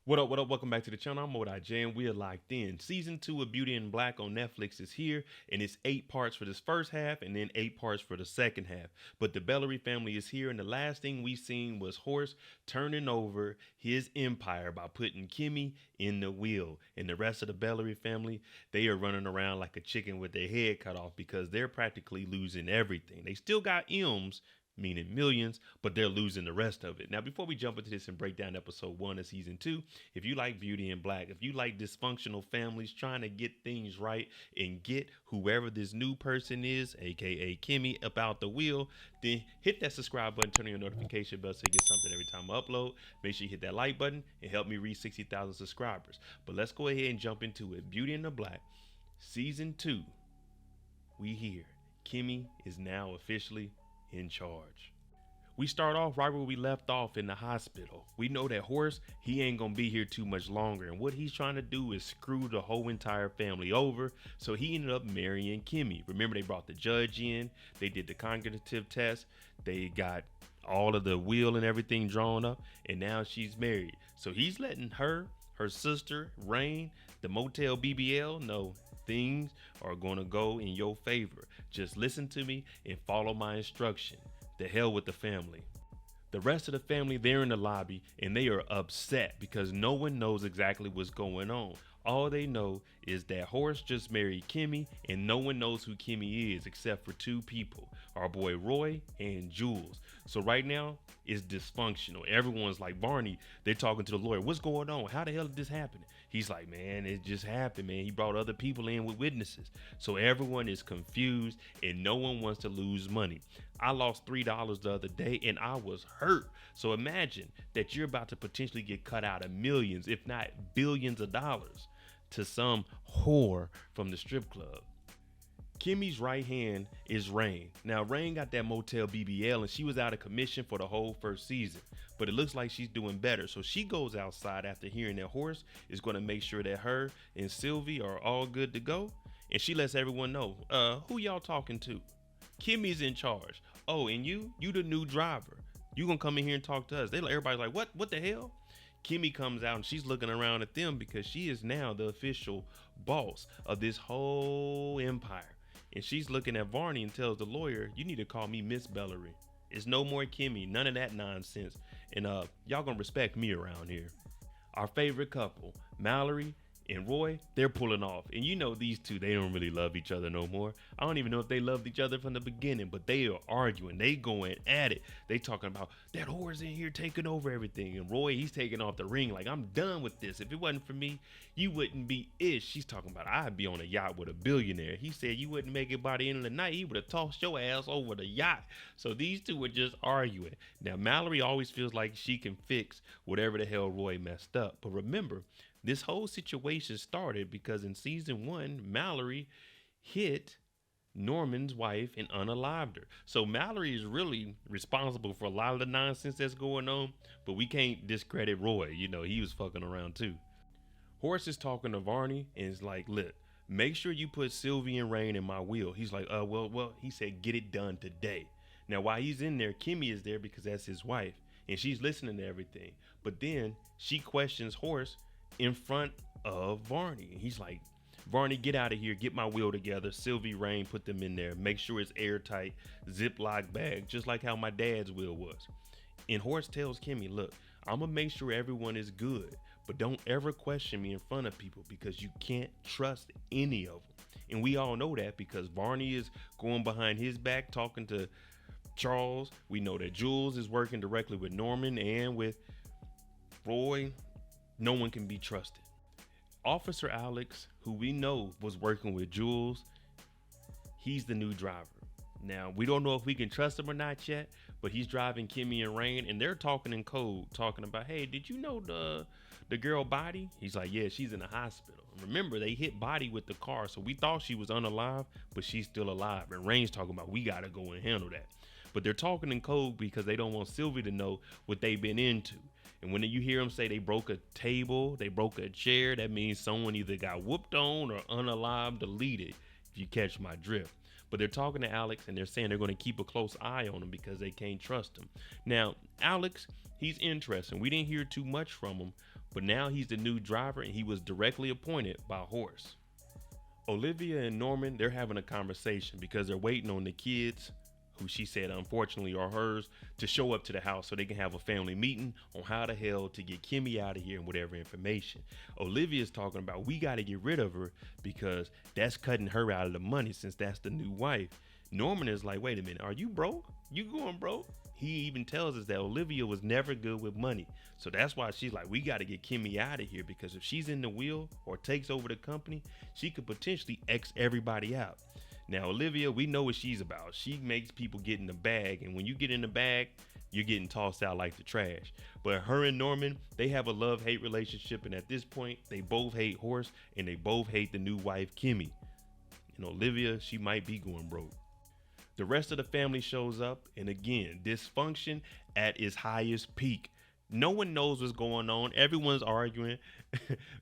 What up, what up? Welcome back to the channel. I'm J, and we are locked in. Season 2 of Beauty in Black on Netflix is here, and it's 8 parts for this first half and then 8 parts for the second half. But the Bellary family is here, and the last thing we seen was Horse turning over his empire by putting Kimmy in the wheel. And the rest of the Bellary family, they are running around like a chicken with their head cut off because they're practically losing everything. They still got M's, meaning millions, but they're losing the rest of it. Now, before we jump into this and break down episode 1 of season 2, if you like Beauty in Black, if you like dysfunctional families trying to get things right and get whoever this new person is, aka Kimmy, up out the wheel, then hit that subscribe button, turn on your notification bell so you get something every time I upload. Make sure you hit that like button and help me reach 60,000 subscribers. But let's go ahead and jump into it. Beauty in the Black, season 2. We here. Kimmy is now officially in charge. We start off right where we left off in the hospital. We know that Horace, he ain't gonna be here too much longer, and what he's trying to do is screw the whole entire family over. So he ended up marrying Kimmy. Remember, they brought the judge in, they did the cognitive test, they got all of the will and everything drawn up, and now she's married. So he's letting her sister, Rain, the motel BBL, know things are gonna go in your favor. Just listen to me and follow my instruction. The hell with the family. The rest of the family, they're in the lobby and they are upset because no one knows exactly what's going on. All they know is that Horace just married Kimmy and no one knows who Kimmy is except for 2 people, our boy Roy and Jules. So right now it's dysfunctional. Everyone's like, Barney, they're talking to the lawyer. What's going on? How the hell did this happen? He's like, man, it just happened, man. He brought other people in with witnesses. So everyone is confused and no one wants to lose money. I lost $3 the other day and I was hurt. So imagine that you're about to potentially get cut out of millions, if not billions of dollars, to some whore from the strip club. Kimmy's right hand is Rain. Now, Rain got that motel BBL and she was out of commission for the whole first season, but it looks like she's doing better. So she goes outside after hearing that Horace is going to make sure that her and Sylvie are all good to go. And she lets everyone know, who y'all talking to? Kimmy's in charge. Oh, and you the new driver. You gonna come in here and talk to us. Everybody's like, what the hell? Kimmy comes out and she's looking around at them because she is now the official boss of this whole empire. And she's looking at Varney and tells the lawyer, you need to call me Miss Bellary. It's no more Kimmy, none of that nonsense. And y'all gonna respect me around here. Our favorite couple, Mallory and Roy, they're pulling off. And you know these two, they don't really love each other no more. I don't even know if they loved each other from the beginning, but they are arguing. They going at it. They talking about that whore's in here taking over everything. And Roy, he's taking off the ring like, I'm done with this. If it wasn't for me, you wouldn't be ish. She's talking about, I'd be on a yacht with a billionaire. He said you wouldn't make it by the end of the night. He would have tossed your ass over the yacht. So these two were just arguing. Now, Mallory always feels like she can fix whatever the hell Roy messed up. But remember, this whole situation started because in season 1, Mallory hit Norman's wife and unalived her. So Mallory is really responsible for a lot of the nonsense that's going on, but we can't discredit Roy. You know, he was fucking around too. Horace is talking to Varney and is like, look, make sure you put Sylvie and Rain in my will. He's like, well, he said, get it done today. Now, while he's in there, Kimmy is there because that's his wife and she's listening to everything. But then she questions Horace in front of Varney. He's like, Varney, get out of here, get my will together. Sylvie, Rain, put them in there. Make sure it's airtight, Ziploc bag, just like how my dad's will was. And Horace tells Kimmy, look, I'm gonna make sure everyone is good, but don't ever question me in front of people because you can't trust any of them. And we all know that because Varney is going behind his back talking to Charles. We know that Jules is working directly with Norman and with Roy. No one can be trusted. Officer Alex, who we know was working with Jules, he's the new driver. Now, we don't know if we can trust him or not yet, but he's driving Kimmy and Rain, and they're talking in code, talking about, hey, did you know the girl Body? He's like, yeah, she's in the hospital. And remember, they hit Body with the car, so we thought she was unalive, but she's still alive. And Rain's talking about, we got to go and handle that. But they're talking in code because they don't want Sylvie to know what they've been into. And when you hear them say they broke a table, they broke a chair, that means someone either got whooped on or unalive, deleted, if you catch my drift. But they're talking to Alex and they're saying they're going to keep a close eye on him because they can't trust him. Now, Alex, he's interesting. We didn't hear too much from him, But now he's the new driver and he was directly appointed by Horse. Olivia and Norman, they're having a conversation because they're waiting on the kids, who she said unfortunately are hers, to show up to the house so they can have a family meeting on how the hell to get Kimmy out of here and whatever information. Olivia's talking about we got to get rid of her because that's cutting her out of the money since that's the new wife. Norman is like, wait a minute, are you broke? You going broke? He even tells us that Olivia was never good with money. So that's why she's like, we got to get Kimmy out of here because if she's in the wheel or takes over the company, she could potentially X everybody out. Now, Olivia, we know what she's about. She makes people get in the bag. And when you get in the bag, you're getting tossed out like the trash. But her and Norman, they have a love-hate relationship. And at this point, they both hate Horse and they both hate the new wife, Kimmy. And Olivia, she might be going broke. The rest of the family shows up, and again, dysfunction at its highest peak. No one knows what's going on. Everyone's arguing.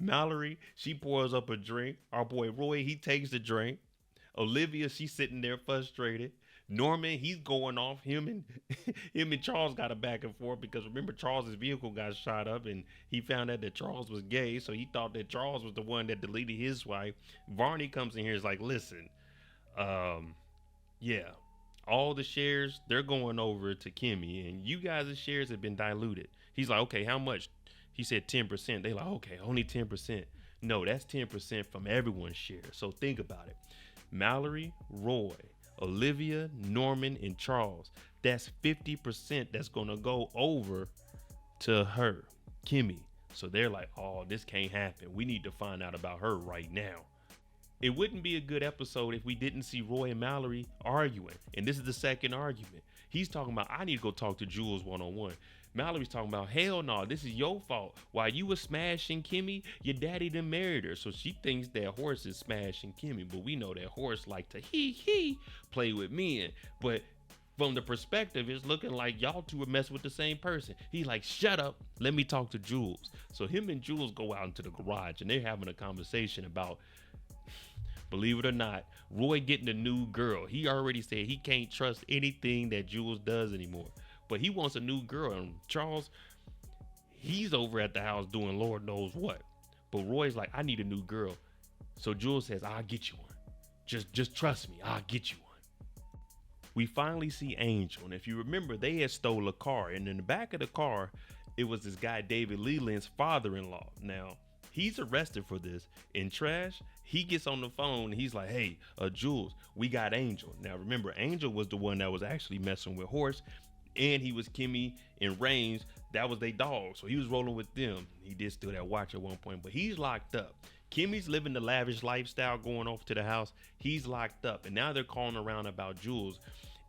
Mallory, she pours up a drink. Our boy Roy, he takes the drink. Olivia, she's sitting there frustrated. Norman, he's going off. Him and Charles got a back and forth because remember Charles's vehicle got shot up and he found out that Charles was gay, so he thought that Charles was the one that deleted his wife. Varney comes in here and is like, listen, yeah, all the shares, they're going over to Kimmy and you guys' shares have been diluted. He's like, okay, how much? He said 10%. They like, okay, only 10%. No, that's 10% from everyone's share. So think about it. Mallory, Roy, Olivia, Norman, and Charles. That's 50% that's going to go over to her, Kimmy. So they're like, oh, this can't happen. We need to find out about her right now. It wouldn't be a good episode if we didn't see Roy and Mallory arguing. And this is the second argument. He's talking about, I need to go talk to Jules one-on-one. Mallory's talking about, hell no, this is your fault. While you were smashing Kimmy, your daddy done married her. So she thinks that Horse is smashing Kimmy. But we know that Horse like to play with men. But from the perspective, it's looking like y'all two are messing with the same person. He like, shut up, let me talk to Jules. So him and Jules go out into the garage and they're having a conversation about, believe it or not, Roy getting a new girl. He already said he can't trust anything that Jules does anymore. But he wants a new girl. And Charles, he's over at the house doing Lord knows what. But Roy's like, I need a new girl. So Jules says, I'll get you one. Just trust me, I'll get you one. We finally see Angel. And if you remember, they had stole a car. And in the back of the car, it was this guy, David Leland's father-in-law. Now, he's arrested for this. In Trash, he gets on the phone. And he's like, hey, Jules, we got Angel. Now, remember, Angel was the one that was actually messing with Horse. And he was Kimmy and Reigns. That was their dog. So he was rolling with them. He did steal that watch at one point, but he's locked up. Kimmy's living the lavish lifestyle, going off to the house. He's locked up. And now they're calling around about Jules.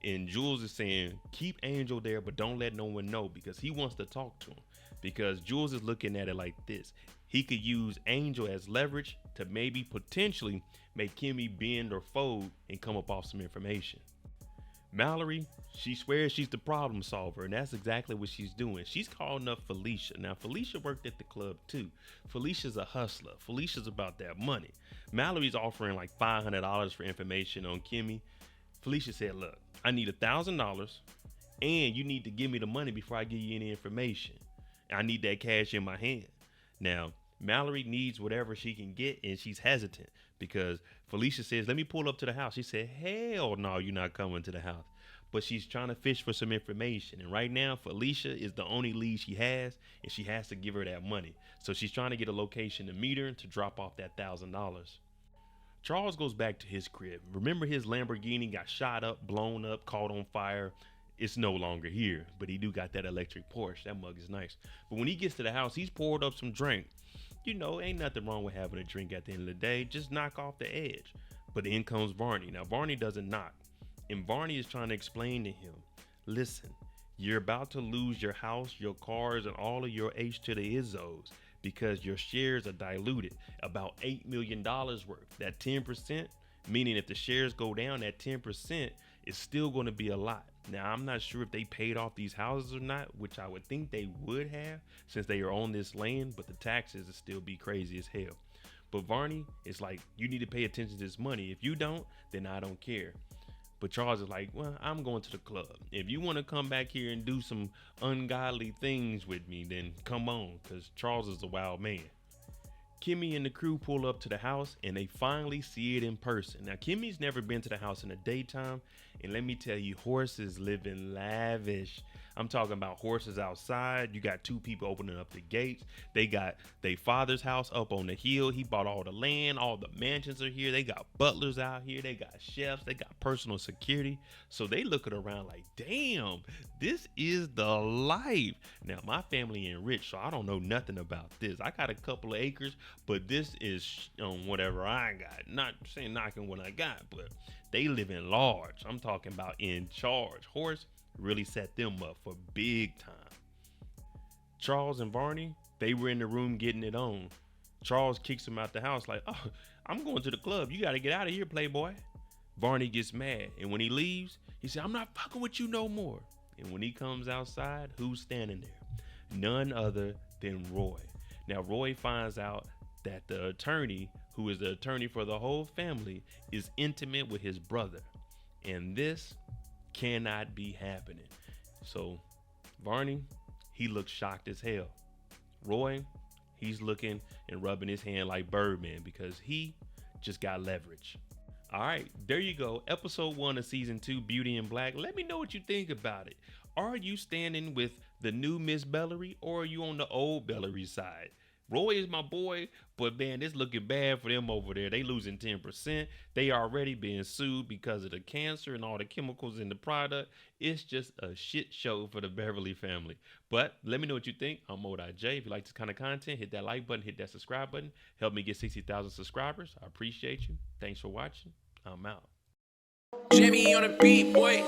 And Jules is saying, keep Angel there, but don't let no one know because he wants to talk to him. Because Jules is looking at it like this. He could use Angel as leverage to maybe potentially make Kimmy bend or fold and come up off some information. Mallory, she swears she's the problem solver, and that's exactly what she's doing. She's calling up Felicia. Now, Felicia worked at the club too. Felicia's a hustler. Felicia's about that money. Mallory's offering like $500 for information on Kimmy. Felicia said, look, I need $1,000 and you need to give me the money before I give you any information. I need that cash in my hand. Now, Mallory needs whatever she can get and she's hesitant because Felicia says, let me pull up to the house. She said, hell no, you're not coming to the house. But she's trying to fish for some information. And right now, Felicia is the only lead she has and she has to give her that money. So she's trying to get a location to meet her to drop off that $1,000. Charles goes back to his crib. Remember his Lamborghini got shot up, blown up, caught on fire. It's no longer here, but he do got that electric Porsche. That mug is nice. But when he gets to the house, he's poured up some drink. You know, ain't nothing wrong with having a drink at the end of the day. Just knock off the edge. But in comes Varney. Now, Varney doesn't knock. And Varney is trying to explain to him, listen, you're about to lose your house, your cars, and all of your H to the Izzos because your shares are diluted. About $8 million worth. That 10%, meaning if the shares go down, that 10% is still going to be a lot. Now, I'm not sure if they paid off these houses or not, which I would think they would have since they are on this land, but the taxes will still be crazy as hell. But Varney is like, you need to pay attention to this money. If you don't, then I don't care. But Charles is like, well, I'm going to the club. If you want to come back here and do some ungodly things with me, then come on, because Charles is a wild man. Kimmy and the crew pull up to the house and they finally see it in person. Now, Kimmy's never been to the house in the daytime, and let me tell you, horses living lavish. I'm talking about horses outside. You got two people opening up the gates. They got their father's house up on the hill. He bought all the land. All the mansions are here. They got butlers out here. They got chefs. They got personal security. So they looking around like, damn, this is the life. Now, my family ain't rich, so I don't know nothing about this. I got a couple of acres, but this is whatever I got. Not saying knocking what I got, but they live in large. I'm talking about in charge. Horse really set them up for big time. Charles and Barney, they were in the room getting it on. Charles kicks him out the house like, oh, I'm going to the club. You got to get out of here, playboy. Barney gets mad, and when he leaves, he said, I'm not fucking with you no more. And when he comes outside, who's standing there? None other than Roy. Now, Roy finds out that the attorney, who is the attorney for the whole family, is intimate with his brother. And this cannot be happening. So Barney, he looks shocked as hell. Roy, he's looking and rubbing his hand like Birdman because he just got leverage. All right, there you go. Episode 1 of season 2, Beauty in Black. Let me know what you think about it. Are you standing with the new Miss Bellery, or are you on the old Bellery side? Roy is my boy, but man, it's looking bad for them over there. They losing 10%. They already being sued because of the cancer and all the chemicals in the product. It's just a shit show for the Beverly family. But let me know what you think. I'm Mo.J. If you like this kind of content, hit that like button, hit that subscribe button. Help me get 60,000 subscribers. I appreciate you. Thanks for watching. I'm out. Jimmy on the beat, boy.